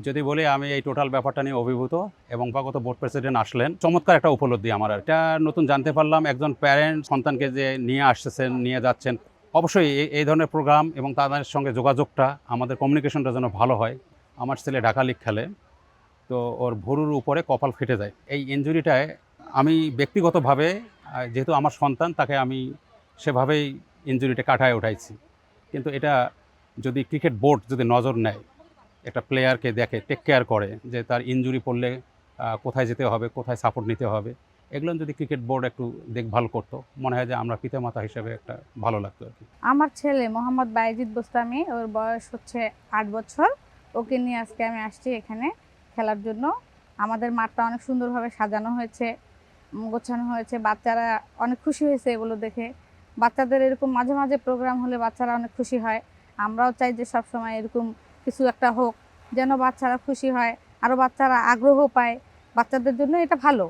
যদি বলি আমি এই টোটাল ব্যাপারটা নিয়ে অভিভূত এবং অভ্যাগত বোর্ড প্রেসিডেন্ট আসলেন, চমৎকার একটা উপলব্ধি আমার। এটা নতুন জানতে পারলাম একজন প্যারেন্ট সন্তানকে যে নিয়ে আসতেছেন, নিয়ে যাচ্ছেন। অবশ্যই এই ধরনের প্রোগ্রাম এবং তাদের সঙ্গে যোগাযোগটা, আমাদের কমিউনিকেশনটা যেন ভালো হয়। আমার ছেলে ঢাকা লিগ খেলে, তো ওর ভুরুর উপরে কপাল ফেটে যায়। এই ইনজুরিটায় আমি ব্যক্তিগতভাবে যেহেতু আমার সন্তান, তাকে আমি সেভাবেই ইনজুরিটা কাটায় উঠাইছি। কিন্তু এটা যদি ক্রিকেট বোর্ড যদি নজর নেয়, একটা প্লেয়ারকে দেখে, টেক কেয়ার করে যে তার ইনজুরি পড়লে কোথায় যেতে হবে, কোথায় সাপোর্ট নিতে হবে, এগুলো যদি ক্রিকেট বোর্ড একটু দেখভাল করতো, মনে হয় যে আমরা পিতামাতা হিসেবে একটা ভালো লাগতো আর কি। আমার ছেলে মোহাম্মদ বাইজিদ বোস্তামি, ওর বয়স হচ্ছে 8 বছর। ওকে নিয়ে আজকে আমি আসছি এখানে খেলার জন্য। আমাদের মাঠটা অনেক সুন্দরভাবে সাজানো হয়েছে, গোছানো হয়েছে। বাচ্চারা অনেক খুশি হয়েছে এগুলো দেখে। বাচ্চাদের এরকম মাঝে মাঝে প্রোগ্রাম হলে বাচ্চারা অনেক খুশি হয়। আমরাও চাই যে সবসময় এরকম কিছু একটা হোক, যেন বাচ্চারা খুশি হয়, আরও বাচ্চারা আগ্রহ পায়। বাচ্চাদের জন্য এটা ভালো।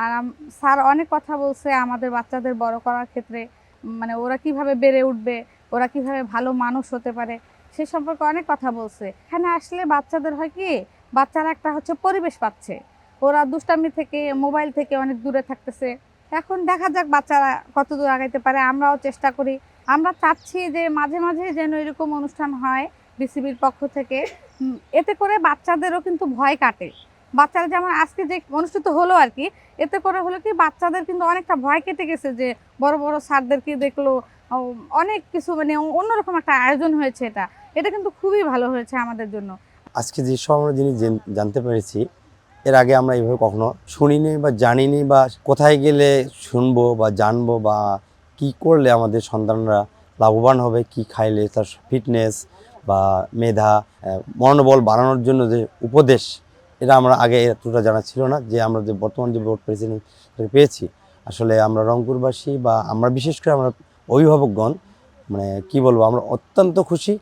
আর স্যার অনেক কথা বলছে আমাদের বাচ্চাদের বড় করার ক্ষেত্রে, মানে ওরা কিভাবে বেড়ে উঠবে, ওরা কিভাবে ভালো মানুষ হতে পারে, সে সম্পর্কে অনেক কথা বলছে। এখানে আসলে বাচ্চাদের হয় কি, বাচ্চারা একটা হচ্ছে পরিবেশ পাচ্ছে, ওরা দুষ্টামি থেকে, মোবাইল থেকে অনেক দূরে থাকতেছে। এখন দেখা যাক বাচ্চারা কত দূর আগাইতে পারে। আমরাও চেষ্টা করি। আমরা চাচ্ছি যে মাঝে মাঝে যেন এরকম অনুষ্ঠান হয় বিসিবির পক্ষ থেকে। এতে করে বাচ্চাদেরও কিন্তু ভয় কাটে। বাচ্চারা যেমন আজকে যে অনুষ্ঠিত হলো আর কি, এতে করে হলো কি বাচ্চাদের কিন্তু অনেকটা ভয় কেটে গেছে যে বড় বড় স্যারদেরকে দেখলো, অনেক কিছু মানে অন্যরকম একটা আয়োজন হয়েছে। এটা এটা কিন্তু খুবই ভালো হয়েছে আমাদের জন্য। আজকে যে সব আমরা জিনিস জানতে পেরেছি, এর আগে আমরা এইভাবে কখনো শুনিনি বা জানিনি, বা কোথায় গেলে শুনবো বা জানবো, বা কি করলে আমাদের সন্তানরা লাভবান হবে, কি খাইলে তার ফিটনেস বা মেধা, মনোবল বাড়ানোর জন্য যে উপদেশ, এটা আমরা আগে এতটা জানা ছিল না। যে আমরা যে বর্তমান যে বোর্ড প্রেসিডেন্ট পেয়েছি, আসলে আমরা রংপুরবাসী বা আমরা বিশেষ করে আমরা অভিভাবকগণ, মানে কি বলবো, আমরা অত্যন্ত খুশি।